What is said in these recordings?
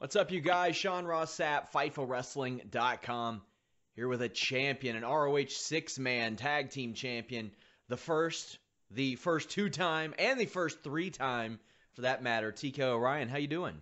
What's up, you guys? Sean Ross Sapp, Fightfulwrestling.com, here with a champion, an ROH six-man tag team champion, the first two-time, and the first three-time, for that matter, TK O'Ryan. How you doing?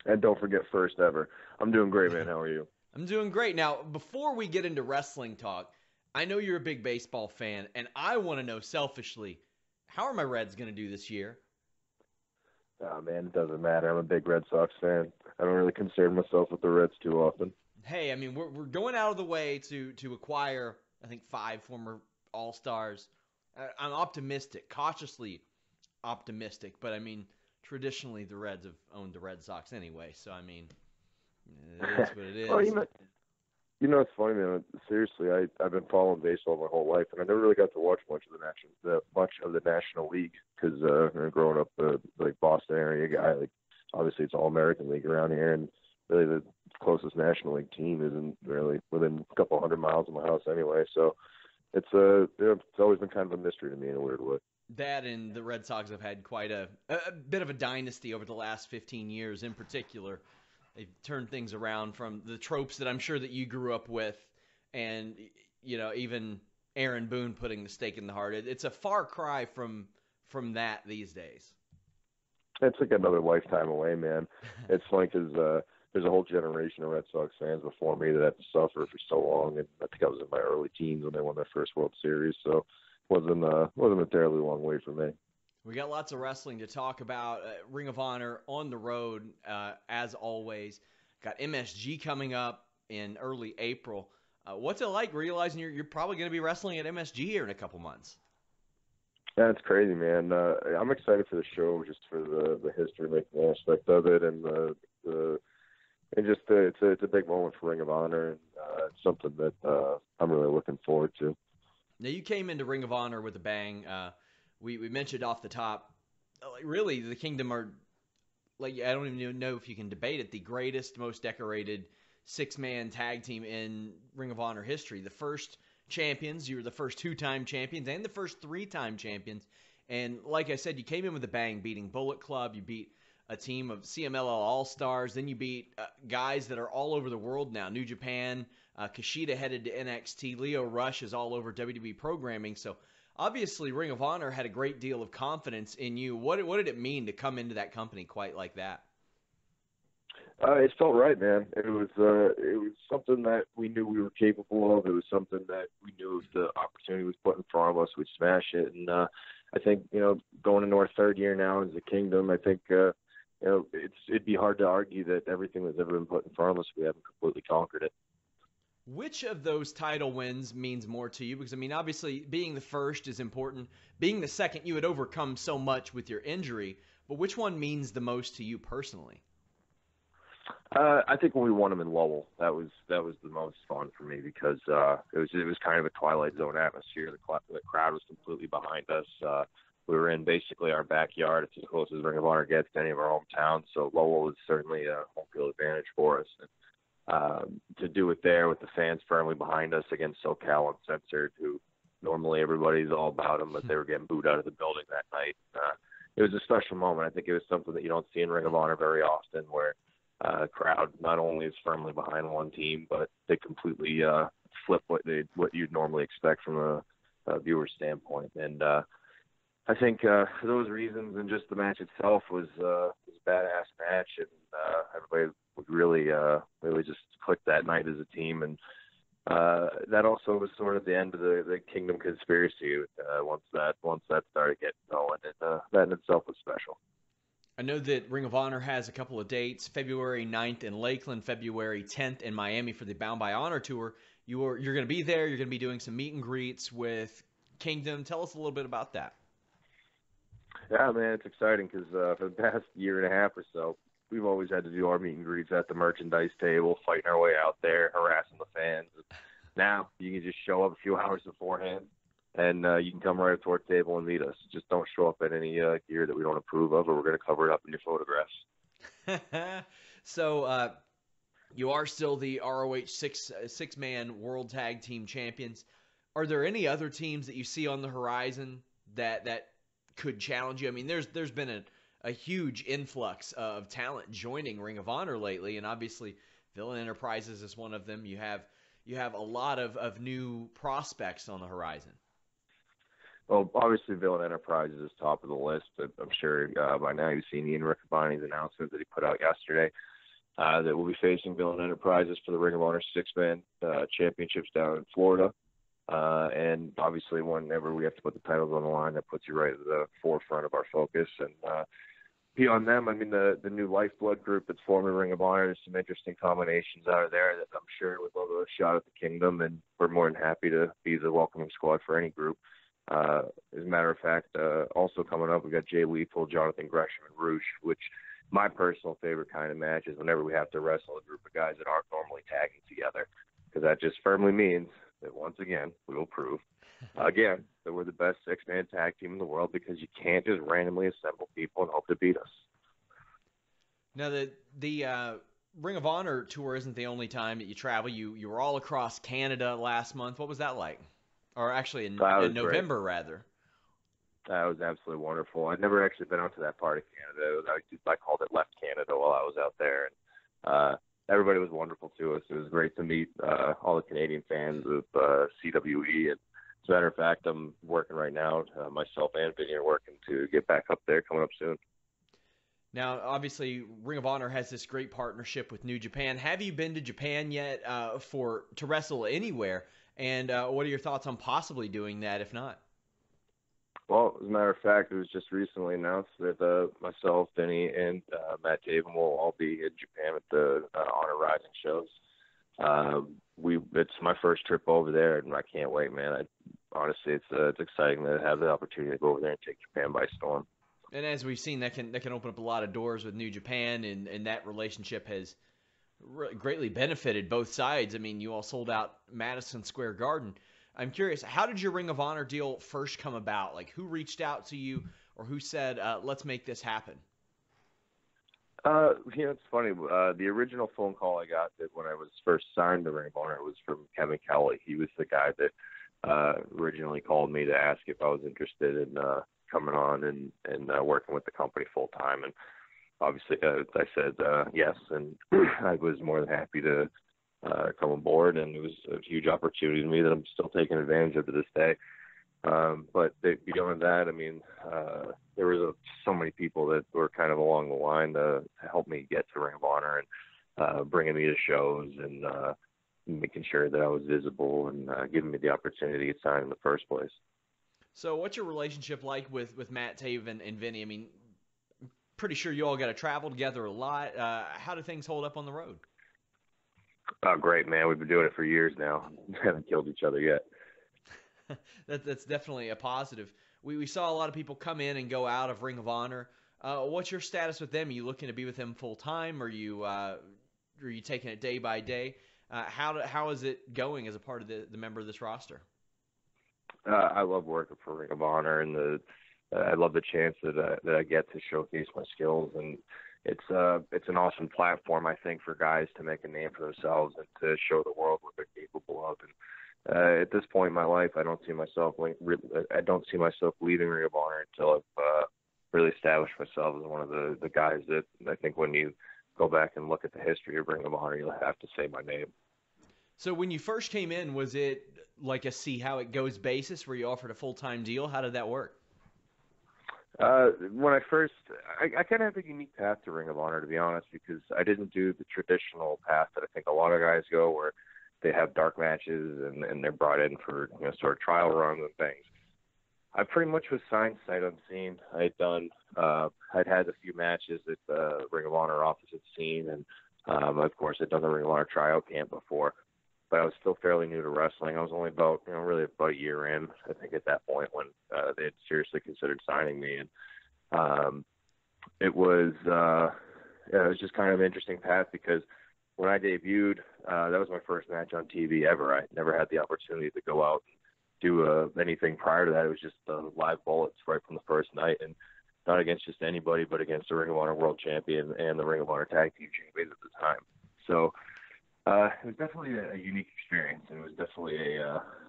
And don't forget first ever. I'm doing great, man. How are you? I'm doing great. Now, before we get into wrestling talk, I know you're a big baseball fan, and I want to know selfishly, how are my Reds going to do this year? Oh, man, it doesn't matter. I'm a big Red Sox fan. I don't really concern myself with the Reds too often. Hey, I mean, we're going out of the way to acquire, I think, 5 former All-Stars. I'm optimistic, cautiously optimistic, but I mean, traditionally the Reds have owned the Red Sox anyway, so I mean, it is what it is. Well, it's funny, man. Seriously, I've been following baseball my whole life, and I never really got to watch much of the National League because growing up, like Boston area guy, like obviously it's all American League around here, and really the closest National League team isn't really within a couple hundred miles of my house anyway. So it's always been kind of a mystery to me in a weird way. That and the Red Sox have had quite a bit of a dynasty over the last 15 years in particular. They've turned things around from the tropes that I'm sure that you grew up with, and even Aaron Boone putting the stake in the heart. It's a far cry from that these days. It's like another lifetime away, man. It's funny because there's a whole generation of Red Sox fans before me that had to suffer for so long, and I think I was in my early teens when they won their first World Series, so it wasn't a terribly long way for me. We got lots of wrestling to talk about. Ring of Honor on the road, as always. Got MSG coming up in early April. What's it like realizing you're probably going to be wrestling at MSG here in a couple months? Yeah, it's crazy, man. I'm excited for the show just for the history-making aspect of it, and it's a big moment for Ring of Honor, and it's something that I'm really looking forward to. Now, you came into Ring of Honor with a bang. We mentioned off the top, like really the Kingdom are, like, I don't even know if you can debate it, the greatest, most decorated six-man tag team in Ring of Honor history. The first champions, you were the first two-time champions and the first three-time champions. And like I said, you came in with a bang, beating Bullet Club. You beat a team of CMLL All-Stars. Then you beat guys that are all over the world now. New Japan, Kushida headed to NXT. Leo Rush is all over WWE programming. So obviously, Ring of Honor had a great deal of confidence in you. What did it mean to come into that company quite like that? It felt right, man. It was something that we knew we were capable of. It was something that we knew if the opportunity was put in front of us, we'd smash it. And I think going into our third year now as a Kingdom, I think it'd be hard to argue that everything that's ever been put in front of us, we haven't completely conquered it. Which of those title wins means more to you? Because, I mean, obviously, being the first is important. Being the second, you had overcome so much with your injury. But which one means the most to you personally? I think when we won them in Lowell, that was the most fun for me because it was kind of a Twilight Zone atmosphere. The crowd was completely behind us. We were in basically our backyard. It's as close as Ring of Honor gets to any of our hometowns. So Lowell was certainly a home field advantage for us. And to do it there with the fans firmly behind us against SoCal Uncensored, who normally everybody's all about them, but they were getting booed out of the building that night. It was a special moment. I think it was something that you don't see in Ring of Honor very often, where a crowd not only is firmly behind one team, but they completely flip what you'd normally expect from a viewer standpoint. And I think for those reasons and just the match itself was a badass match, and everybody would really just click that night as a team. And that also was sort of the end of the Kingdom conspiracy once that started getting going, and that in itself was special. I know that Ring of Honor has a couple of dates, February 9th in Lakeland, February 10th in Miami for the Bound by Honor Tour. You're going to be there. You're going to be doing some meet and greets with Kingdom. Tell us a little bit about that. Yeah, man, it's exciting because for the past year and a half or so, we've always had to do our meet and greets at the merchandise table, fighting our way out there, harassing the fans. Now you can just show up a few hours beforehand, and you can come right up to our table and meet us. Just don't show up in any gear that we don't approve of, or we're going to cover it up in your photographs. So you are still the ROH six-man World Tag Team Champions. Are there any other teams that you see on the horizon that could challenge you? I mean, there's been a huge influx of talent joining Ring of Honor lately, and obviously Villain Enterprises is one of them. You have a lot of new prospects on the horizon. Well, obviously, Villain Enterprises is top of the list. I'm sure by now you've seen Ian Riccaboni's announcement that he put out yesterday that we'll be facing Villain Enterprises for the Ring of Honor six-man championships down in Florida. And obviously, whenever we have to put the titles on the line, that puts you right at the forefront of our focus. And beyond them, I mean, the new Lifeblood group that's forming Ring of Honor, there's some interesting combinations out of there that I'm sure would love a shot at the Kingdom, and we're more than happy to be the welcoming squad for any group. As a matter of fact, also coming up, we got Jay Lethal, Jonathan Gresham, and Roosh, which my personal favorite kind of match is whenever we have to wrestle a group of guys that aren't normally tagging together, because that just firmly means that once again we will prove again that we're the best six-man tag team in the world, because you can't just randomly assemble people and hope to beat us. Now, the Ring of Honor tour isn't the only time that you travel. You were all across Canada last month. What was that like? Or actually in November, rather. That was absolutely wonderful. I'd never actually been out to that part of Canada. I called it Left Canada while I was out there. And everybody was wonderful to us. It was great to meet all the Canadian fans of CWE. And as a matter of fact, I'm working right now. Myself and Vinny are working to get back up there coming up soon. Now, obviously, Ring of Honor has this great partnership with New Japan. Have you been to Japan yet to wrestle anywhere? And what are your thoughts on possibly doing that, if not? Well, as a matter of fact, it was just recently announced that myself, Vinny, and Matt Taven will all be in Japan at the Honor Rising shows. It's my first trip over there, and I can't wait, man. Honestly, it's exciting to have the opportunity to go over there and take Japan by storm. And as we've seen, that can open up a lot of doors with New Japan, and that relationship has greatly benefited both sides. I mean, you all sold out Madison Square Garden. I'm curious, how did your Ring of Honor deal first come about? Like, who reached out to you, or who said, let's make this happen? It's funny. The original phone call I got that when I was first signed to Ring of Honor was from Kevin Kelly. He was the guy that originally called me to ask if I was interested in coming on and working with the company full time. And obviously, I said yes, and I was more than happy to come aboard, and it was a huge opportunity to me that I'm still taking advantage of to this day. But beyond that, I mean, there was so many people that were kind of along the line to help me get to Ring of Honor and bringing me to shows and making sure that I was visible and giving me the opportunity to get signed in the first place. So what's your relationship like with Matt Taven and Vinny? I mean, pretty sure you all got to travel together a lot. How do things hold up on the road? Oh, great, man. We've been doing it for years now. We haven't killed each other yet. That's definitely a positive. We saw a lot of people come in and go out of Ring of Honor. What's your status with them? Are you looking to be with them full time? Are you taking it day by day? How is it going as a part of the member of this roster? I love working for Ring of Honor, and I love the chance that I get to showcase my skills, and it's an awesome platform, I think, for guys to make a name for themselves and to show the world what they're capable of. And at this point in my life, I don't see myself leaving Ring of Honor until I've really established myself as one of the guys that I think when you go back and look at the history of Ring of Honor, you'll have to say my name. So when you first came in, was it like a see how it goes basis where you offered a full-time deal? How did that work? When I kind of have a unique path to Ring of Honor, to be honest, because I didn't do the traditional path that I think a lot of guys go, where they have dark matches and they're brought in for sort of trial runs and things. I pretty much was signed sight unseen. I'd had a few matches that the Ring of Honor office had seen, and of course I'd done the Ring of Honor tryout camp before. But I was still fairly new to wrestling. I was only about a year in, I think, at that point when they had seriously considered signing me. And it was just kind of an interesting path, because when I debuted, that was my first match on TV ever. I never had the opportunity to go out and do anything prior to that. It was just live bullets right from the first night, and not against just anybody, but against the Ring of Honor World Champion and the Ring of Honor Tag Team Champions at the time. So it was definitely a unique experience, and it was definitely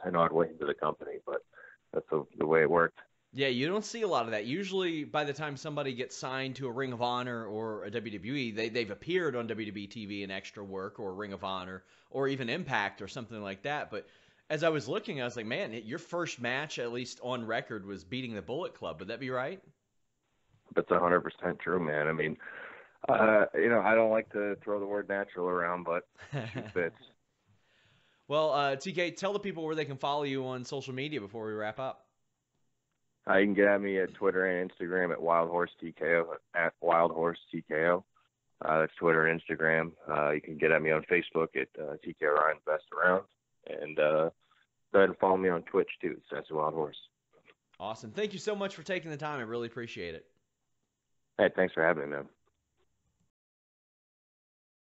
an odd way into the company, but that's the way it worked. Yeah, you don't see a lot of that. Usually, by the time somebody gets signed to a Ring of Honor or a WWE, they've appeared on WWE TV in extra work or Ring of Honor or even Impact or something like that. But as I was looking, I was like, man, your first match, at least on record, was beating the Bullet Club. Would that be right? That's 100% true, man. I mean, I don't like to throw the word natural around, but shoot fits. Well, TK, tell the people where they can follow you on social media before we wrap up. You can get at me at Twitter and Instagram at WildHorseTKO, at WildHorseTKO. That's Twitter and Instagram. You can get at me on Facebook at TK Ryan's Best Around. And go ahead and follow me on Twitch, too. It's That's Wild Horse. Awesome. Thank you so much for taking the time. I really appreciate it. Hey, thanks for having me, man.